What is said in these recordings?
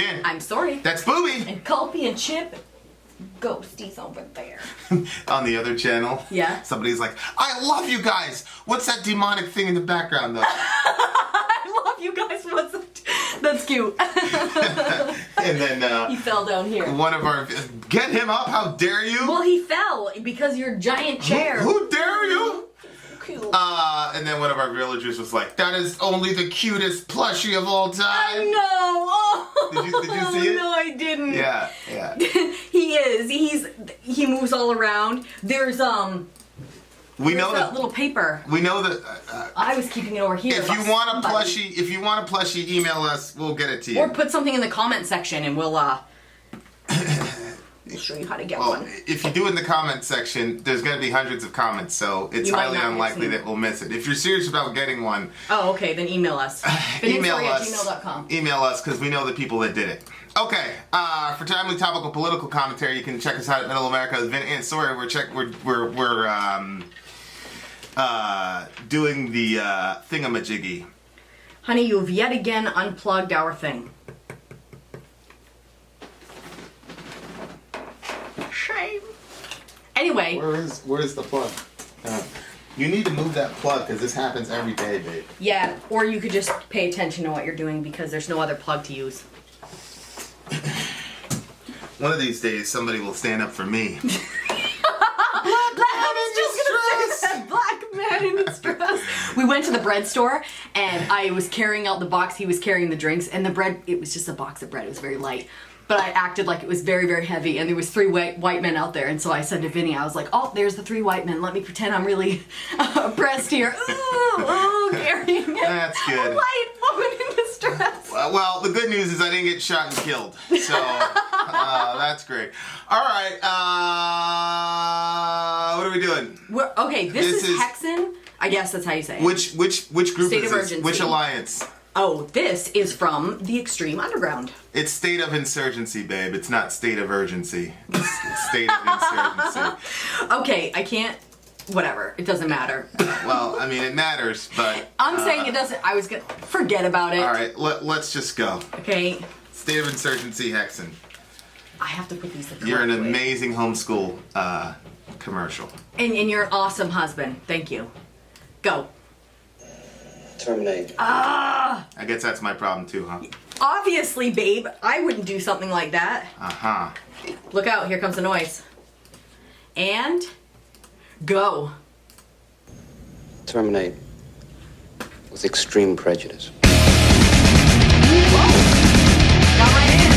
Vin. I'm Sori. That's Booby. And Culpy and Chip. Ghosties over there. On the other channel. Yeah. Somebody's like, I love you guys. What's that demonic thing in the background though? I love you guys. What's that? That's cute. And then he fell down here. One of our, get him up, how dare you? Well, he fell because your giant chair. Who dare you? Cute. And then one of our villagers was like, that is only the cutest plushie of all time. I know. Oh. Did you see it? No, I didn't. Yeah. He is. He moves all around. There's we know that little paper. We know that. I was keeping it over here. If you want a plushie, email us. We'll get it to you. Or put something in the comment section, and we'll show you how to get one. If you do it in the comment section, there's going to be hundreds of comments, so it's highly unlikely that we'll miss it. If you're serious about getting one, okay, then email us. Email us. @gmail.com. Email us because we know the people that did it. Okay, for timely topical political commentary, you can check us out at Middle America's Vin and Sori. We're doing the thingamajiggy. Honey, you've yet again unplugged our thing. Shame. Anyway. Where's the plug? You need to move that plug because this happens every day, babe. Yeah, or you could just pay attention to what you're doing because there's no other plug to use. One of these days, somebody will stand up for me. Black man in distress. We went to the bread store, and I was carrying out the box. He was carrying the drinks, and the bread, it was just a box of bread. It was very light. But I acted like it was very, very heavy, and there was 3 white men out there. And so I said to Vinny, I was like, oh, there's the 3 white men. Let me pretend I'm really oppressed here. Ooh, carrying it. That's good. A white woman in distress. Well, the good news is I didn't get shot and killed. So, that's great. All right, what are we doing? Okay, this is Hexen. I guess that's how you say it. Which group State is of this? Urgency. Which alliance? Oh, this is from the Extreme Underground. It's State of Insurgency, babe. It's not State of Urgency. It's State of Insurgency. Okay, I can't... Whatever. It doesn't matter. Well, I mean, it matters, but... I'm saying it doesn't... I was gonna... Forget about it. All right, let's just go. Okay. State of Insurgency, Hexen. I have to put these the You're an correct way. amazing homeschool commercial. And you're an awesome husband. Thank you. Go. Terminate. Ah! I guess that's my problem too, huh? Obviously, babe. I wouldn't do something like that. Uh-huh. Look out. Here comes the noise. And... Go. Terminate. With extreme prejudice. Whoa! Got right in.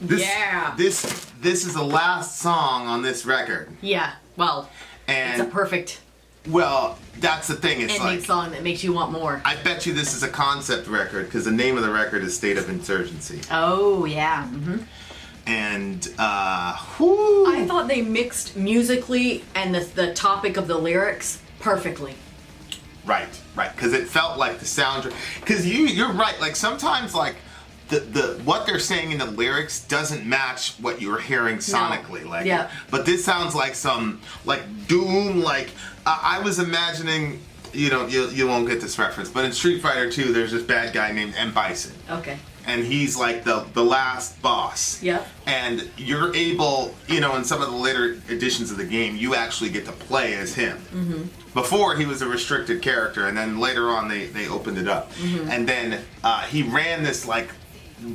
This is the last song on this record. Yeah. Well, And it's a perfect well, that's the thing. It's ending like song that makes you want more. I bet you this is a concept record because the name of the record is State of Insurgency. Oh yeah. Mm-hmm. And I thought they mixed musically and the topic of the lyrics perfectly. Right, because it felt like the sound. Because you're right. Like sometimes, like the what they're saying in the lyrics doesn't match what you're hearing sonically. No. Like, yeah. But this sounds like some like doom. Like I was imagining. You won't get this reference, but in Street Fighter 2, there's this bad guy named M. Bison. Okay. And he's like the last boss. Yep. And you're able, in some of the later editions of the game, you actually get to play as him. Mm-hmm. Before, he was a restricted character, and then later on, they opened it up. Mm-hmm. And then he ran this, like,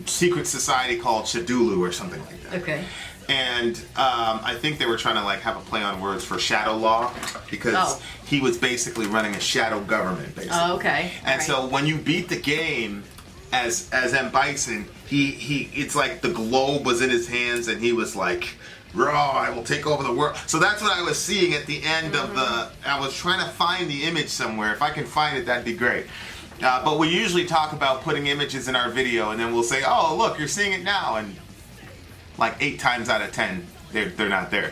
secret society called Shadulu or something like that. Okay. And I think they were trying to, like, have a play on words for shadow law, because he was basically running a shadow government, basically. Oh, okay. And so when you beat the game as M. Bison, he it's like the globe was in his hands and he was like, raw, I will take over the world. So that's what I was seeing at the end of I was trying to find the image somewhere. If I can find it, that'd be great. But we usually talk about putting images in our video and then we'll say, oh, look, you're seeing it now. And like 8 times out of 10, they're not there.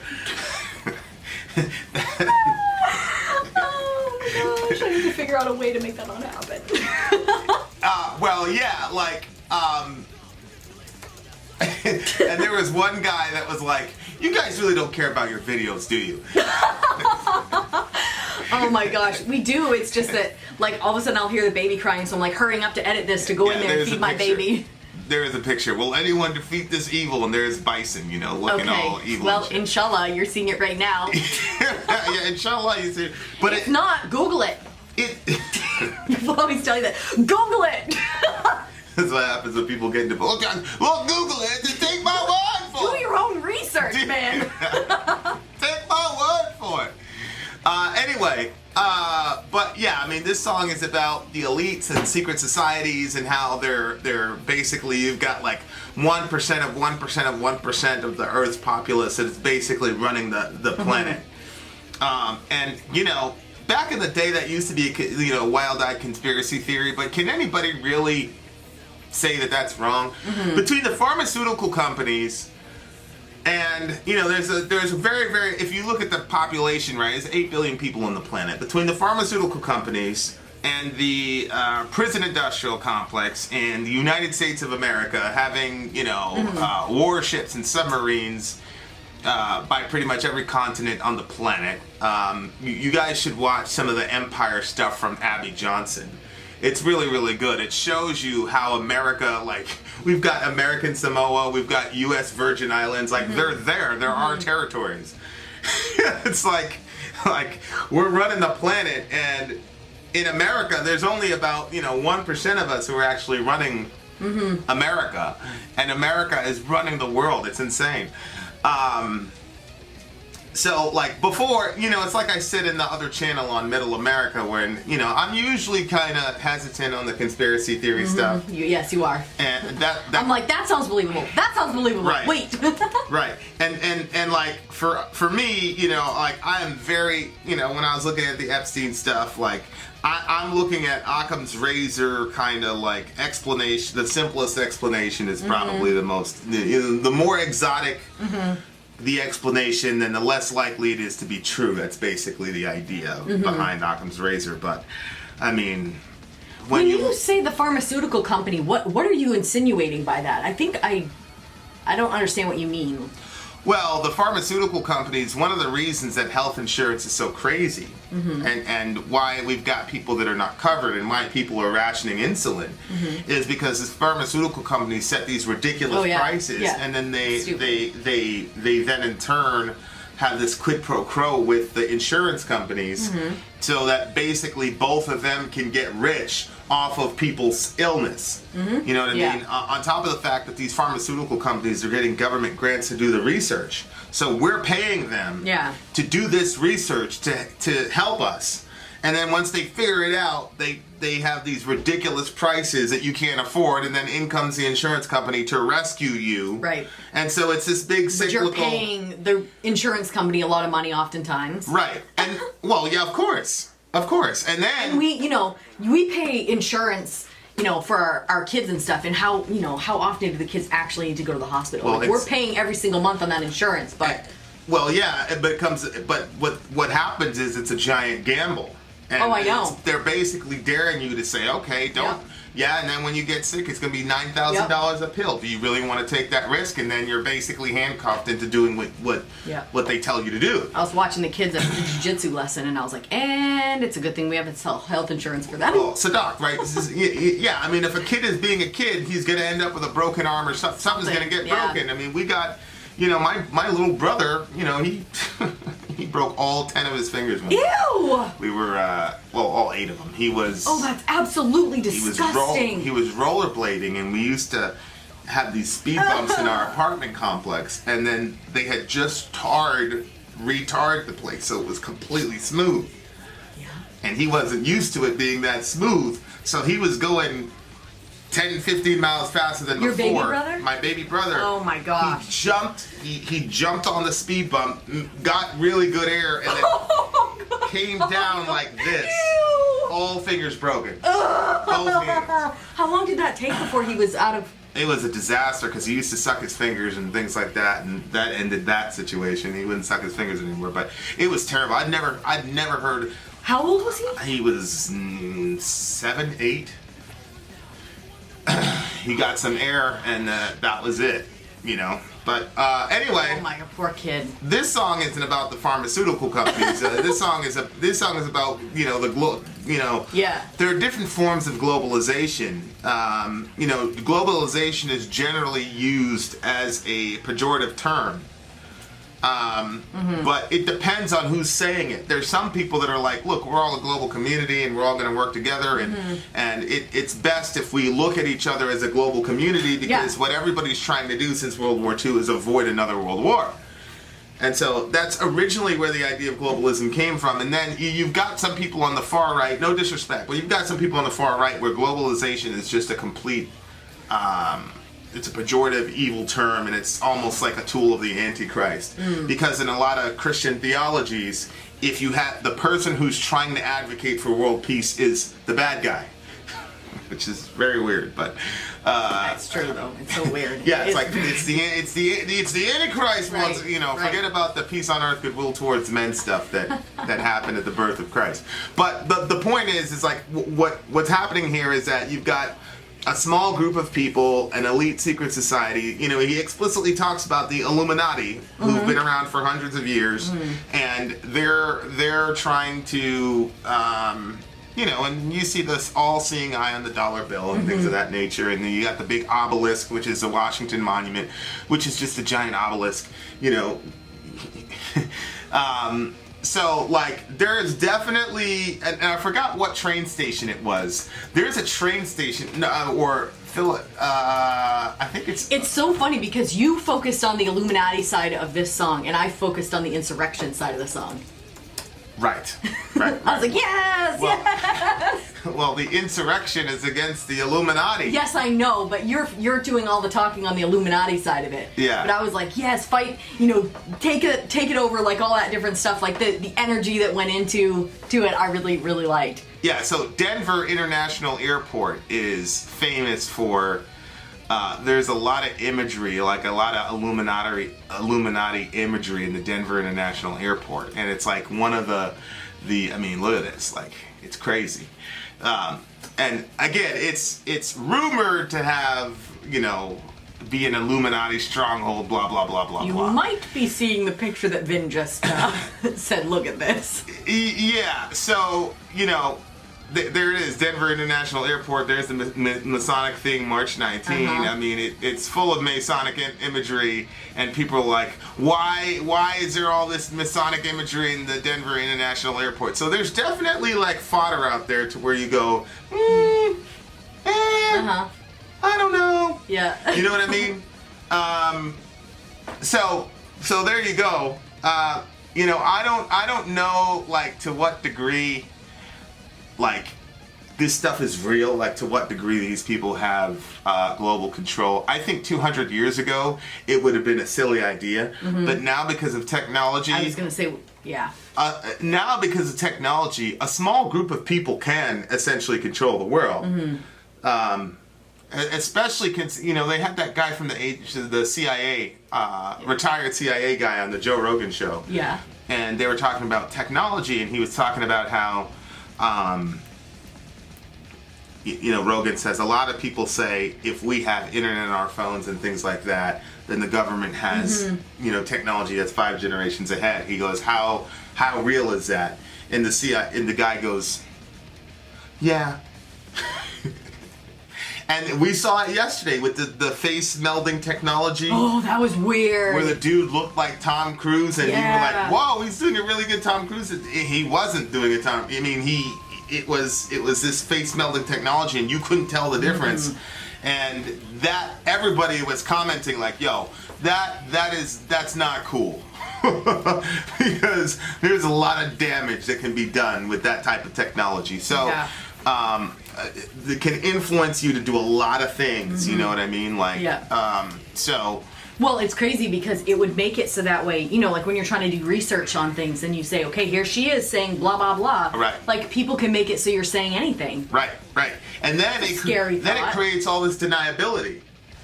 Oh my gosh, I need to figure out a way to make that not happen. Well, yeah, like, and there was one guy that was like, you guys really don't care about your videos, do you? Oh my gosh, we do. It's just that, like, all of a sudden I'll hear the baby crying, so I'm like hurrying up to edit this to go in there and feed my baby. There is a picture. Will anyone defeat this evil? And there's Bison, looking all evil. Well, inshallah, you're seeing it right now. Yeah, inshallah, you see it. But if not, Google it. People always tell you that. Google it! That's what happens when people get into well, Google it. Just take my word for it. Do your own research, man. Take my word for it. Anyway, but yeah, I mean, this song is about the elites and secret societies and how they're basically, you've got like 1% of 1% of 1% of the Earth's populace that is basically running the planet. And, back in the day, that used to be, wild-eyed conspiracy theory, but can anybody really say that that's wrong? Mm-hmm. Between the pharmaceutical companies and, there's a very, very, if you look at the population, right, there's 8 billion people on the planet. Between the pharmaceutical companies and the prison industrial complex and the United States of America having, warships and submarines by pretty much every continent on the planet. You guys should watch some of the Empire stuff from Abby Johnson. It's really, really good. It shows you how America, like, we've got American Samoa, we've got U.S. Virgin Islands, like, they're there. They're our territories. It's like, we're running the planet, and in America, there's only about, 1% of us who are actually running America. And America is running the world. It's insane. So, like, before, it's like I said in the other channel on Middle America when, I'm usually kind of hesitant on the conspiracy theory stuff. Yes, you are. And that I'm like, that sounds believable. That sounds believable. Right. Wait. Right. And like, for me, like, I am very, when I was looking at the Epstein stuff, like, I'm looking at Occam's razor kind of like explanation. The simplest explanation is probably the most, the more exotic the explanation, then the less likely it is to be true. That's basically the idea behind Occam's razor. But, I mean, when you say the pharmaceutical company, what are you insinuating by that? I think I don't understand what you mean. Well, the pharmaceutical companies, one of the reasons that health insurance is so crazy and why we've got people that are not covered and why people are rationing insulin is because the pharmaceutical companies set these ridiculous prices and then they then in turn have this quid pro quo with the insurance companies so that basically both of them can get rich off of people's illness. You know what I mean? On top of the fact that these pharmaceutical companies are getting government grants to do the research. So we're paying them to do this research to help us. And then once they figure it out, they have these ridiculous prices that you can't afford, and then in comes the insurance company to rescue you. Right. And so it's this big cyclical... But you're paying the insurance company a lot of money oftentimes. Right. And, well, yeah, of course. Of course. And then... And we pay insurance, for our kids and stuff, and how often do the kids actually need to go to the hospital? Well, we're paying every single month on that insurance, but... Well, yeah, but what happens is it's a giant gamble. And I know. They're basically daring you to say, okay, don't... Yep. Yeah, and then when you get sick, it's going to be $9,000 a pill. Do you really want to take that risk? And then you're basically handcuffed into doing what they tell you to do. I was watching the kids at the jiu-jitsu lesson, and I was like, and it's a good thing we have health insurance for them. Well, so Doc, right? Yeah, I mean, if a kid is being a kid, he's going to end up with a broken arm or something. Something's going to get broken. I mean, we got... my little brother, he broke all 10 of his fingers. Ew! We were, all 8 of them. He was... Oh, that's absolutely disgusting. He was rollerblading, and we used to have these speed bumps in our apartment complex, and then they had just retarred the place, so it was completely smooth. Yeah. And he wasn't used to it being that smooth, so he was going 10, 15 miles faster than Your before. baby brother? My baby brother. Oh my gosh. He jumped on the speed bump, got really good air, and then came down like this. Ew. All fingers broken. Both hands. How long did that take before he was out of... It was a disaster because he used to suck his fingers and things like that, and that ended that situation. He wouldn't suck his fingers anymore, but it was terrible. I'd never heard... How old was he? He was 7, 8. He got some air, and that was it, But anyway, oh my God, poor kid. This song isn't about the pharmaceutical companies. This song is about Yeah. There are different forms of globalization. Globalization is generally used as a pejorative term. But it depends on who's saying it. There's some people that are like, look, we're all a global community and we're all going to work together, and it's best if we look at each other as a global community, because what everybody's trying to do since World War II is avoid another world war. And so that's originally where the idea of globalism came from. And then you've got some people on the far right, no disrespect, but you've got some people on the far right where globalization is just a complete... it's a pejorative, evil term, and it's almost like a tool of the Antichrist. Because in a lot of Christian theologies, if you have the person who's trying to advocate for world peace is the bad guy, which is very weird. But that's true, though. It's so weird. Yeah, it's the Antichrist. Right, Wants, forget about the peace on earth, goodwill towards men stuff that happened at the birth of Christ. But the point is like what's happening here is that you've got a small group of people, an elite secret society. He explicitly talks about the Illuminati, who've been around for hundreds of years, and they're trying to, and you see this all-seeing eye on the dollar bill and things of that nature, and then you got the big obelisk, which is the Washington Monument, which is just a giant obelisk, So, there is definitely, and I forgot what train station it was. There's a train station, I think it's... It's so funny because you focused on the Illuminati side of this song, and I focused on the insurrection side of the song. Right. I was like, yes, yes! Well, the insurrection is against the Illuminati. Yes, I know, but you're doing all the talking on the Illuminati side of it. Yeah. But I was like, yes, fight, take it over, like all that different stuff, like the energy that went into it, I really, really liked. Yeah, so Denver International Airport is famous for, there's a lot of imagery, like a lot of Illuminati imagery in the Denver International Airport. And it's like one of the I mean, look at this, like, it's crazy. And again, it's rumored to have, be an Illuminati stronghold, blah, blah, blah, blah, You blah. might be seeing the picture that Vin just said, look at this. Yeah, so, there it is, Denver International Airport. There's the Masonic thing, March 19. I mean, it's full of Masonic imagery, and people are like, why is there all this Masonic imagery in the Denver International Airport? So there's definitely fodder out there to where you go, I don't know. Yeah. You know what I mean? So there you go. I don't know to what degree like, this stuff is real, like to what degree these people have global control. I think 200 years ago, it would have been a silly idea. But now because of technology... I was going to say, yeah. Now because of technology, a small group of people can essentially control the world. Especially, they had that guy from the CIA, retired CIA guy on the Joe Rogan show. Yeah. And they were talking about technology, and he was talking about how... Rogan says a lot of people say if we have internet on our phones and things like that, then the government has, technology that's 5 generations ahead. He goes, how real is that? And the guy goes, yeah. And we saw it yesterday with the face melding technology. Oh, that was weird. Where the dude looked like Tom Cruise, and you were like, whoa, he's doing a really good Tom Cruise. He wasn't doing a Tom. I mean, it was this face melding technology, and you couldn't tell the difference. And that everybody was commenting like, yo, that's not cool. Because there's a lot of damage that can be done with that type of technology. So it can influence you to do a lot of things, you know what I mean? Like, Well, it's crazy because it would make it so that way, like when you're trying to do research on things and you say, okay, here she is saying blah, blah, blah. Right. Like, people can make it so you're saying anything. Right. And then it creates all this deniability.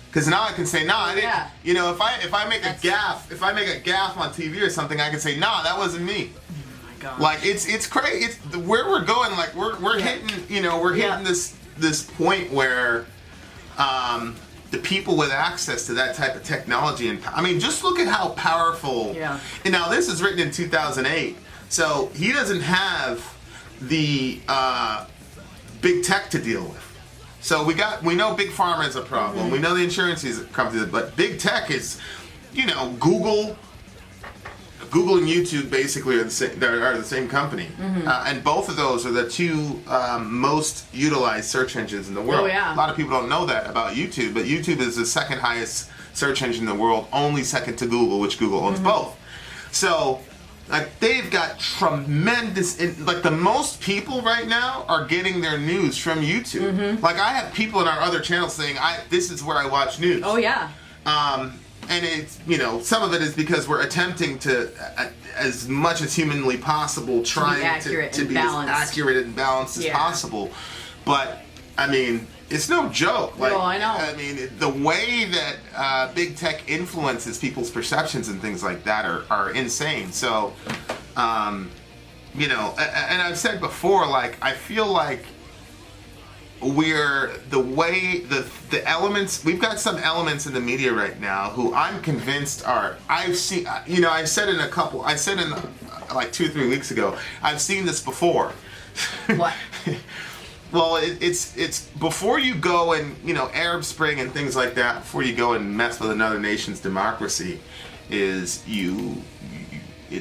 Because now I can say, nah, I didn't. If I make a gaffe on TV or something, I can say, nah, that wasn't me. God. Like it's crazy. It's where we're going. Like we're hitting. Hitting this point where the people with access to that type of technology and I mean, just look at how powerful. Yeah. And now this is written in 2008, so he doesn't have the big tech to deal with. So we know big pharma is a problem. We know the Insurgency is a company, but big tech is, Google and YouTube basically are the same company, and both of those are the two most utilized search engines in the world. Oh, yeah. A lot of people don't know that about YouTube, but YouTube is the second highest search engine in the world, only second to Google, which Google owns both. So, like, they've got tremendous, like, the most people right now are getting their news from YouTube. Like, I have people in our other channels saying, this is where I watch news. Oh, yeah. And it's, some of it is because we're attempting to, as much as humanly possible, trying to be as accurate and balanced as possible. But, I mean, it's no joke. Like, I know. I mean, the way that big tech influences people's perceptions and things like that are insane. So, and I've said before, like, I feel like the elements, we've got some elements in the media right now who I'm convinced I've seen, I said in like 2 or 3 weeks ago, I've seen this before. What? Well, it's before you go and, Arab Spring and things like that, before you go and mess with another nation's democracy, it's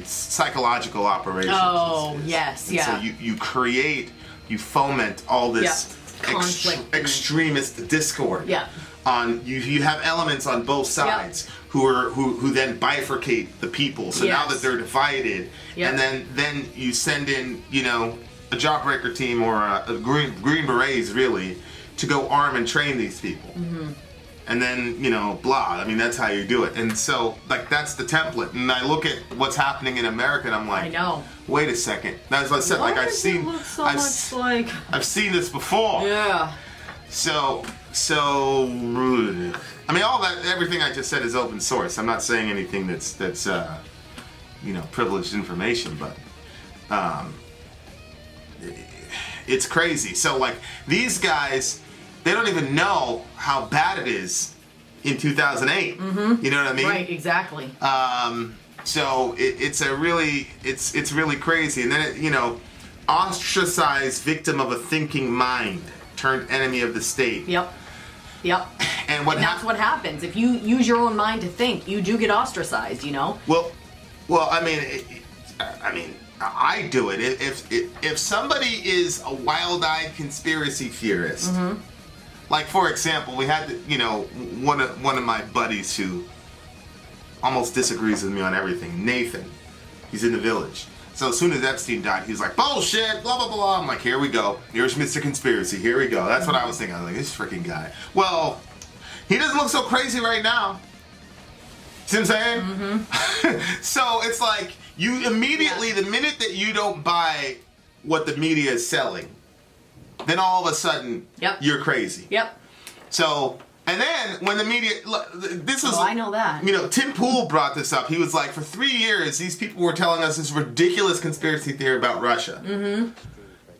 psychological operations. Oh, yes, So you foment all this extremist discord. Yeah. You have elements on both sides who then bifurcate the people. So now that they're divided, and then you send in a jawbreaker team or a green berets really to go arm and train these people. And then blah. I mean, that's how you do it. And so like that's the template. And I look at what's happening in America, and I'm like, I know. Wait a second. As I said, like I've seen this before. Yeah. So I mean, everything I just said is open source. I'm not saying anything that's privileged information, but it's crazy. So like these guys, they don't even know how bad it is in 2008. You know what I mean? Right. Exactly. So it's really crazy. And then ostracized victim of a thinking mind turned enemy of the state. Yep. And that's what happens. If you use your own mind to think, you do get ostracized, Well, I mean, I do it. If somebody is a wild-eyed conspiracy theorist, like for example, we had one of my buddies who almost disagrees with me on everything. Nathan, he's in the Village. So as soon as Epstein died, he was like, bullshit, blah, blah, blah. I'm like, here we go. Here's Mr. Conspiracy. Here we go. That's what I was thinking. I was like, this freaking guy. Well, he doesn't look so crazy right now. See what I'm saying? Mm-hmm. So it's like, you immediately, the minute that you don't buy what the media is selling, then all of a sudden, you're crazy. Yep. So, and then when the media, this was, I know that. You know, Tim Pool brought this up. He was like, for 3 years, these people were telling us this ridiculous conspiracy theory about Russia. Mm-hmm.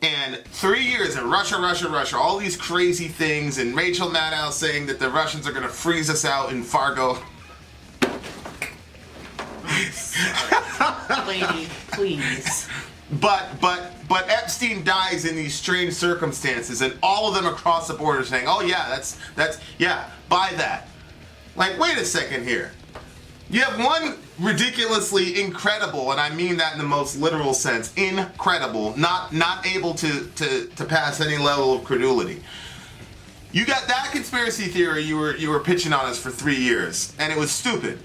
And 3 years, and Russia, all these crazy things, and Rachel Maddow saying that the Russians are going to freeze us out in Fargo. Lady, please. But Epstein dies in these strange circumstances, and all of them across the board are saying, "Oh yeah, that's buy that." Like, wait a second here. You have one ridiculously incredible, and I mean that in the most literal sense, incredible, not able to pass any level of credulity. You got that conspiracy theory you were pitching on us for 3 years, and it was stupid.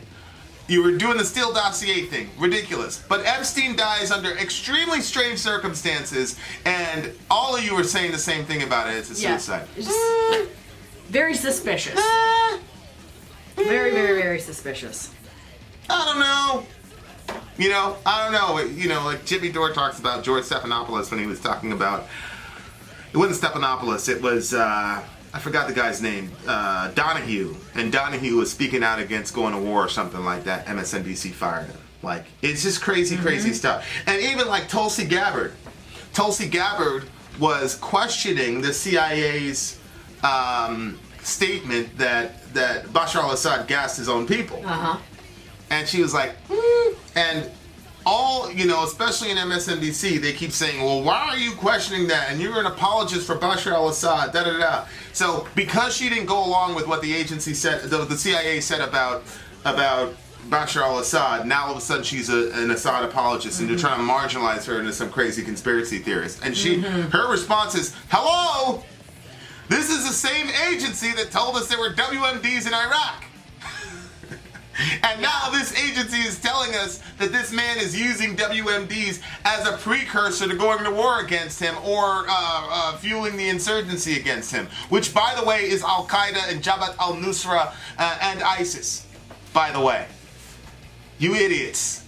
You were doing the Steele dossier thing. Ridiculous. But Epstein dies under extremely strange circumstances, and all of you are saying the same thing about it. It's a suicide. It's just very suspicious. Very, very, very suspicious. I don't know. I don't know. Like Jimmy Dore talks about George Stephanopoulos when he was talking about... It wasn't Stephanopoulos. It was... I forgot the guy's name, Donahue. And Donahue was speaking out against going to war or something like that. MSNBC fired him. Like, it's just crazy, crazy stuff. And even like Tulsi Gabbard. Tulsi Gabbard was questioning the CIA's statement that Bashar al-Assad gassed his own people. Uh-huh. And she was like, and all, especially in MSNBC, they keep saying, well, why are you questioning that? And you're an apologist for Bashar al-Assad, da-da-da. So because she didn't go along with what the agency said, the CIA said about Bashar al-Assad, now all of a sudden she's an Assad apologist, and they're trying to marginalize her into some crazy conspiracy theorist. And her response is, hello, this is the same agency that told us there were WMDs in Iraq. And now this agency is telling us that this man is using WMDs as a precursor to going to war against him or fueling the insurgency against him, which, by the way, is Al-Qaeda and Jabhat al-Nusra and ISIS, by the way. You idiots.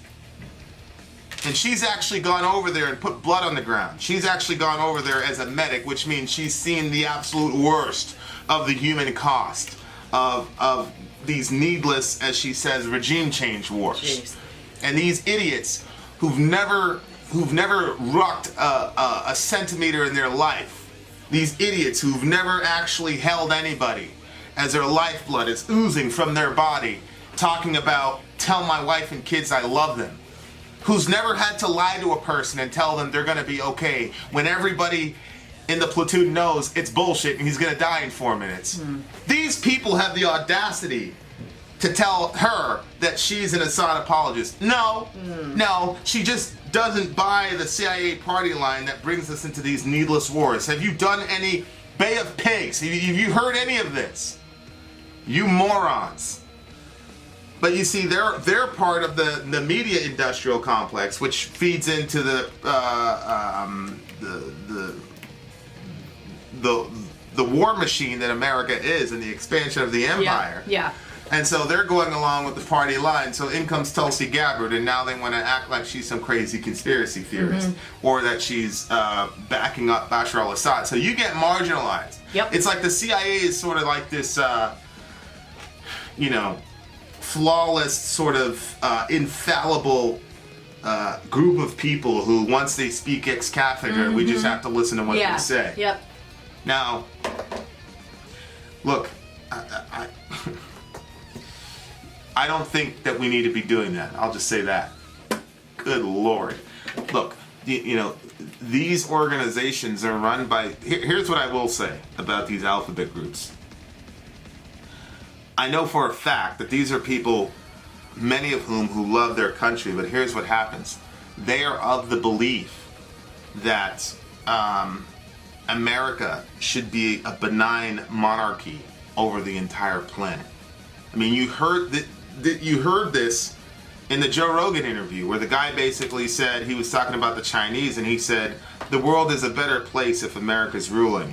And she's actually gone over there and put blood on the ground. She's actually gone over there as a medic, which means she's seen the absolute worst of the human cost of these needless, as she says, regime change wars. Jeez. And these idiots who've never rucked a centimeter in their life, these idiots who've never actually held anybody as their lifeblood is oozing from their body, talking about, tell my wife and kids I love them, who's never had to lie to a person and tell them they're gonna be okay when everybody in the platoon knows it's bullshit and he's gonna die in 4 minutes. These people have the audacity to tell her that she's an Assad apologist. No, she just doesn't buy the CIA party line that brings us into these needless wars. Have you done any Bay of Pigs? Have you heard any of this? You morons. But you see, they're part of the media industrial complex, which feeds into the war machine that America is and the expansion of the empire. Yeah. And so they're going along with the party line. So in comes Tulsi Gabbard, and now they want to act like she's some crazy conspiracy theorist, or that she's backing up Bashar al-Assad. So you get marginalized. Yep. It's like the CIA is sort of like this, flawless, sort of infallible group of people who, once they speak ex cathedra, we just have to listen to what they say. Yep. Now, look, I don't think that we need to be doing that. I'll just say that. Good Lord. Look, these organizations are run by... Here's what I will say about these alphabet groups. I know for a fact that these are people, many of whom who love their country, but here's what happens. They are of the belief that America should be a benign monarchy over the entire planet. I mean, you heard this in the Joe Rogan interview, where the guy basically said, he was talking about the Chinese, and he said, the world is a better place if America's ruling.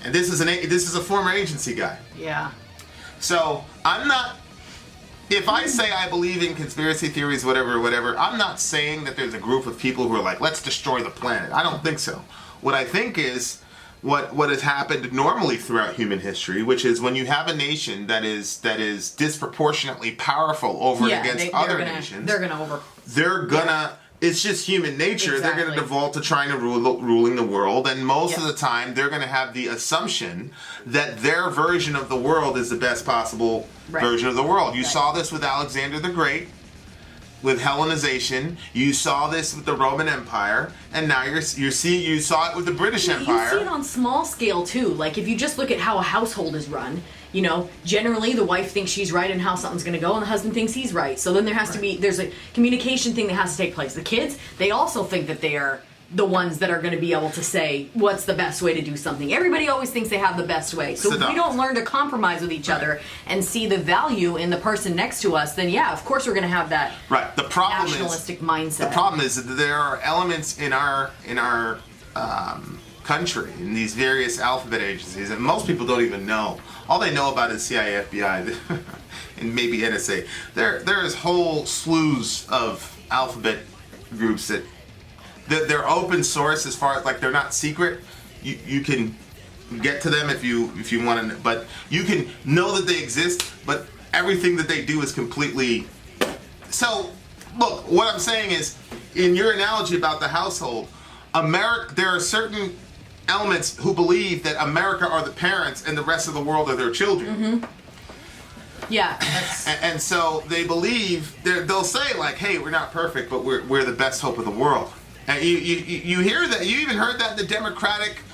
And this is a former agency guy. Yeah. So I'm not. If I say I believe in conspiracy theories, whatever, I'm not saying that there's a group of people who are like, let's destroy the planet. I don't think so. What I think is what has happened normally throughout human history, which is when you have a nation that is disproportionately powerful over and against other nations, they're gonna. It's just human nature. Exactly. They're going to default to trying to ruling the world, and most of the time, they're going to have the assumption that their version of the world is the best possible version of the world. You saw this with Alexander the Great, with Hellenization. You saw this with the Roman Empire, and now you saw it with the British Empire. You see it on small scale too. Like if you just look at how a household is run. You know, generally the wife thinks she's right in how something's going to go, and the husband thinks he's right. So then there's a communication thing that has to take place. The kids, they also think that they are the ones that are going to be able to say what's the best way to do something. Everybody always thinks they have the best way. So if we don't learn to compromise with each other and see the value in the person next to us, then yeah, of course we're going to have that nationalistic mindset. The problem is that there are elements in our country, in these various alphabet agencies, that most people don't even know. All they know about is CIA, FBI, and maybe NSA. There is whole slews of alphabet groups that they're open source as far as, like, they're not secret. You can get to them if you want to, but you can know that they exist, but everything that they do is completely... So, look, what I'm saying is, in your analogy about the household, there are certain elements who believe that America are the parents and the rest of the world are their children. Mm-hmm. Yeah. And so they believe, they'll say like, hey, we're not perfect, but we're the best hope of the world. And you hear that, you even heard that in the Democratic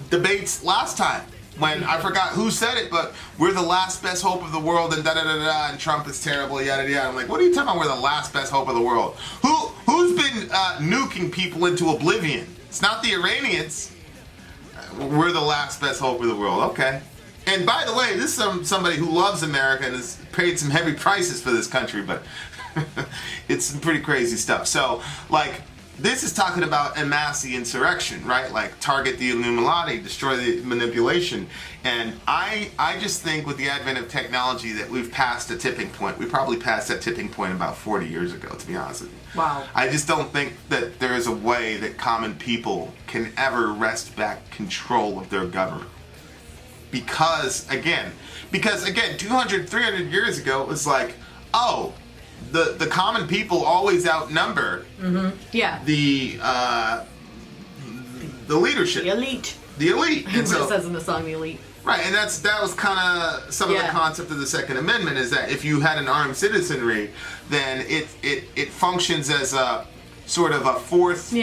debates last time, when I forgot who said it, but we're the last best hope of the world, and da-da-da-da, and Trump is terrible, yada yada. I'm like, what are you talking about, we're the last best hope of the world? Who's been nuking people into oblivion? It's not the Iranians. We're the last best hope of the world. Okay. And by the way, this is somebody who loves America and has paid some heavy prices for this country, but it's some pretty crazy stuff. So, like, this is talking about a mass insurrection, right? Like, target the Illuminati, destroy the manipulation. And I just think with the advent of technology that we've passed a tipping point. We probably passed that tipping point about 40 years ago, to be honest with you. Wow. I just don't think that there is a way that common people can ever wrest back control of their government. Because again, 200, 300 years ago, it was like, oh, the common people always outnumber the leadership. The elite. And so, it says in the song, the elite. Right, and that was kind of some of the concept of the Second Amendment, is that if you had an armed citizenry, then it functions as a sort of a fourth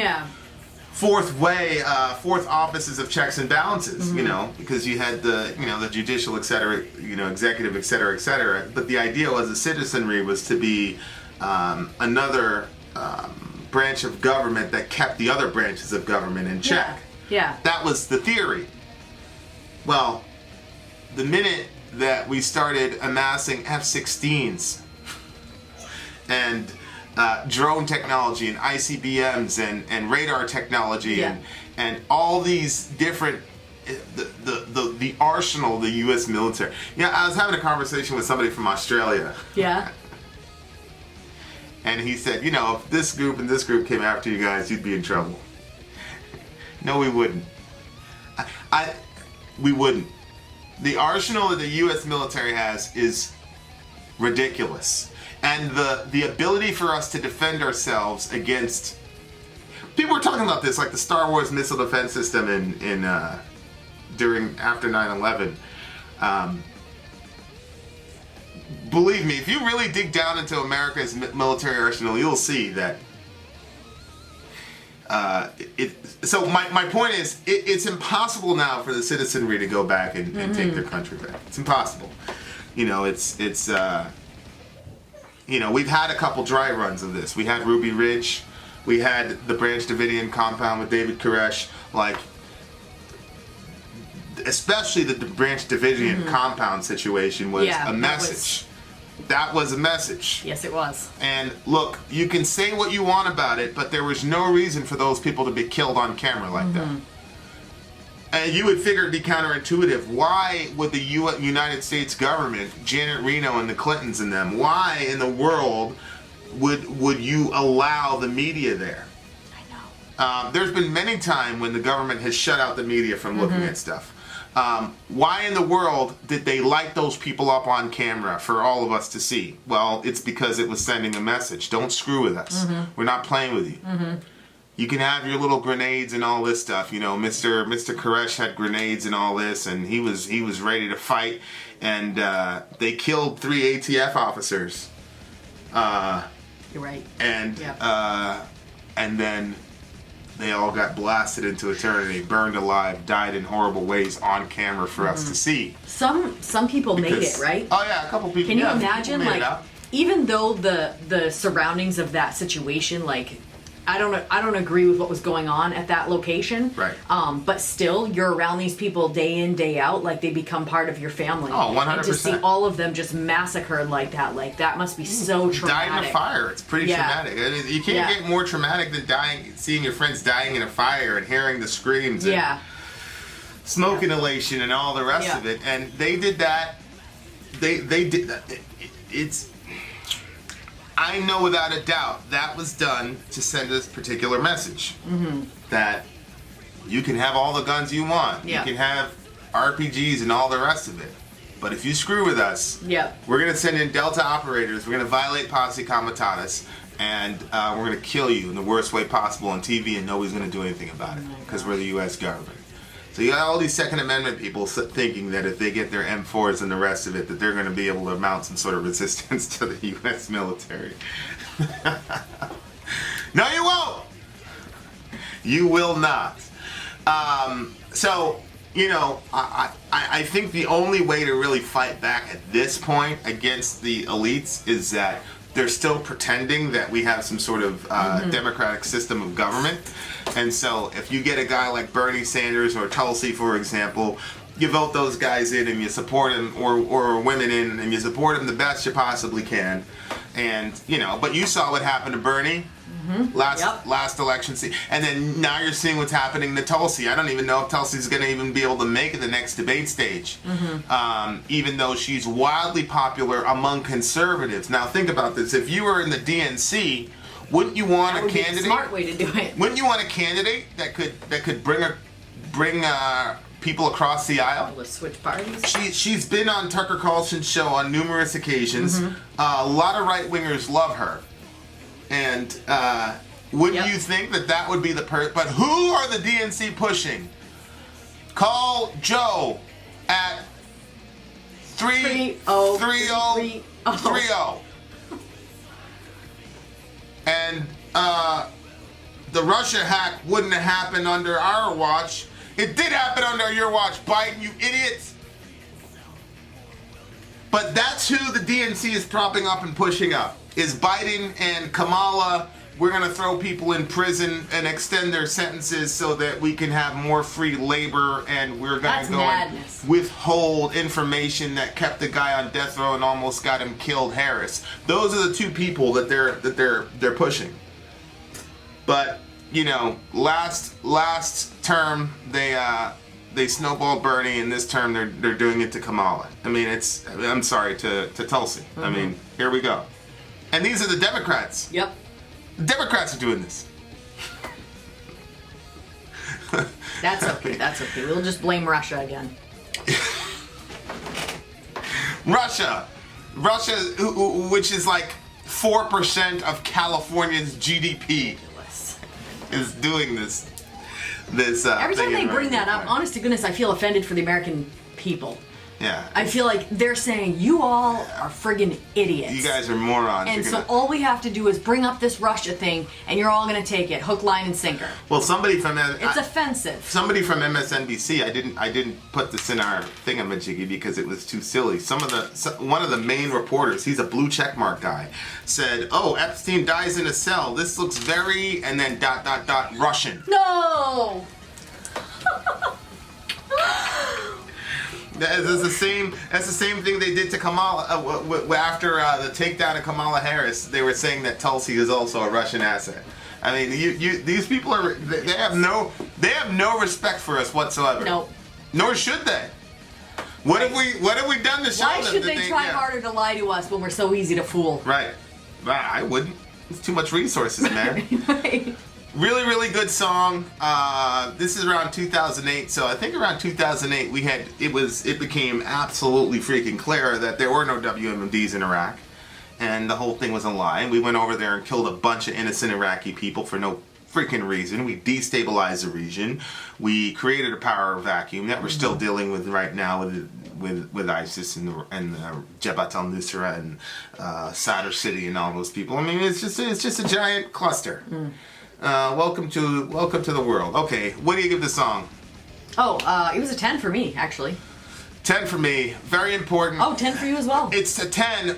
offices of checks and balances, you know, because you had the judicial, executive, et cetera. But the idea was the citizenry was to be another branch of government that kept the other branches of government in check. Yeah. That was the theory. Well, the minute that we started amassing F-16s and drone technology and ICBMs and radar technology and all these different the arsenal of the U.S. military. Yeah, I was having a conversation with somebody from Australia. Yeah. And he said, if this group and this group came after you guys, you'd be in trouble. No, we wouldn't. We wouldn't. The arsenal that the U.S. military has is ridiculous. And the ability for us to defend ourselves against... People were talking about this, like the Star Wars missile defense system after 9/11. Believe me, if you really dig down into America's military arsenal, you'll see that... So my point is, it's impossible now for the citizenry to go back and take their country back. It's impossible. We've had a couple dry runs of this. We had Ruby Ridge. We had the Branch Davidian compound with David Koresh. Like, especially the Branch Davidian compound situation was Yeah, a message. That was a message. Yes, it was. And look, you can say what you want about it, but there was no reason for those people to be killed on camera like that. And you would figure it'd be counterintuitive. Why would the United States government, Janet Reno and the Clintons and them, why in the world would you allow the media there? I know. There's been many times when the government has shut out the media from looking at stuff. Why in the world did they light those people up on camera for all of us to see? Well, it's because it was sending a message. Don't screw with us. We're not playing with you. You can have your little grenades and all this stuff. You know, Mr. Koresh had grenades and all this, and he was ready to fight. And they killed 3 ATF officers. You're right. And Yep. And then they all got blasted into eternity, burned alive, died in horrible ways on camera for us to see. Some people made it, right? Oh yeah, a couple people. Can you yeah, imagine, people made it like, out. even though the surroundings of that situation, like, I don't agree with what was going on at that location. Right. But still, you're around these people day in, day out, like they become part of your family. Oh, 100%. And to see all of them just massacred like that must be so traumatic. Died in a fire. It's pretty traumatic. I mean, you can't get more traumatic than seeing your friends dying in a fire and hearing the screams. And smoke inhalation and all the rest of it. And they did that. They did that. It's. I know without a doubt that was done to send this particular message. That you can have all the guns you want. Yeah. You can have RPGs and all the rest of it. But if you screw with us, we're going to send in Delta operators. We're going to violate Posse Comitatus. And we're going to kill you in the worst way possible on TV, and nobody's going to do anything about it because we're the U.S. government. So you got all these Second Amendment people thinking that if they get their M4s and the rest of it, that they're going to be able to mount some sort of resistance to the U.S. military. No, you won't. You will not. So, you know, I think the only way to really fight back at this point against the elites is that they're still pretending that we have some sort of democratic system of government. And so if you get a guy like Bernie Sanders or Tulsi, for example, you vote those guys in and you support them, or women in, and you support them the best you possibly can. And, you know, but you saw what happened to Bernie last election. And then now you're seeing what's happening to Tulsi. I don't even know if Tulsi's going to even be able to make it the next debate stage. Even though she's wildly popular among conservatives. Now think about this. If you were in the DNC, wouldn't you want a candidate? Be a smart way to do it. Wouldn't you want a candidate that could bring people across the aisle? Let's switch parties. She's been on Tucker Carlson's show on numerous occasions. A lot of right wingers love her, and wouldn't you think that would be the But who are the DNC pushing? Call Joe at 33030. And the Russia hack wouldn't have happened under our watch. It did happen under your watch, Biden, you idiots. But that's who the DNC is propping up and pushing up. Is Biden and Kamala. We're going to throw people in prison and extend their sentences so that we can have more free labor, and we're going to go and withhold information that kept the guy on death row and almost got him killed, Harris. Those are the two people that they're pushing. But, you know, last term they snowballed Bernie, and this term they're doing it to Kamala. I mean, I'm sorry, to Tulsi. I mean, here we go. And these are the Democrats. Yep. The Democrats are doing this. That's okay. That's okay. We'll just blame Russia again. Russia, which is like 4% of California's GDP, is doing this. Every time they bring that up, honest to goodness, I feel offended for the American people. Yeah. I feel like they're saying, you all are friggin' idiots. You guys are morons. And so all we have to do is bring up this Russia thing, and you're all going to take it, hook, line, and sinker. Well, somebody from... It's offensive. Somebody from MSNBC, I didn't put this in our thingamajiggy because it was too silly. One of the main reporters, he's a blue checkmark guy, said, "Oh, Epstein dies in a cell. This looks very..." and then ... Russian. No! That's the same. That's the same thing they did to Kamala after the takedown of Kamala Harris. They were saying that Tulsi is also a Russian asset. I mean, these people are. They have no respect for us whatsoever. No. Nor should they. What have we done to show Why them? should they try harder to lie to us when we're so easy to fool? Right. I wouldn't. It's too much resources, man. Right. Really, really good song. This is around 2008, so I think around 2008 it became absolutely freaking clear that there were no WMDs in Iraq, and the whole thing was a lie. And we went over there and killed a bunch of innocent Iraqi people for no freaking reason. We destabilized the region. We created a power vacuum that we're still dealing with right now with ISIS and Jabhat al-Nusra and Sadr City and all those people. I mean, it's just a giant cluster. Welcome to the world. Okay, what do you give the song? Oh, it was a 10 for me, actually. 10 for me. Very important. Oh, 10 for you as well. It's a 10.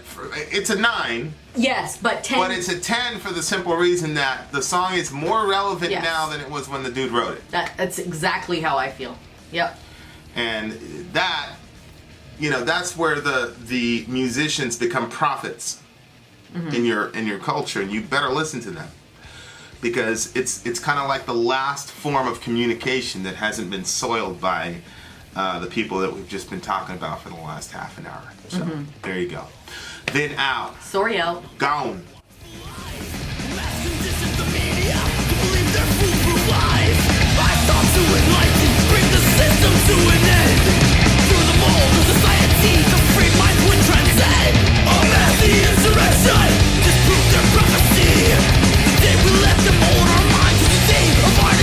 It's a 9. Yes, but 10. But it's a 10 for the simple reason that the song is more relevant Yes. now than it was when the dude wrote it. That's exactly how I feel. Yep. And that, that's where the musicians become prophets in your culture, and you better listen to them. Because it's kind of like the last form of communication that hasn't been soiled by the people that we've just been talking about for the last half an hour. So there you go. Vin out. Sori out. Gone. Mass conditions the media to believe they're foolproof lies. My thoughts to enlighten, bring the system to an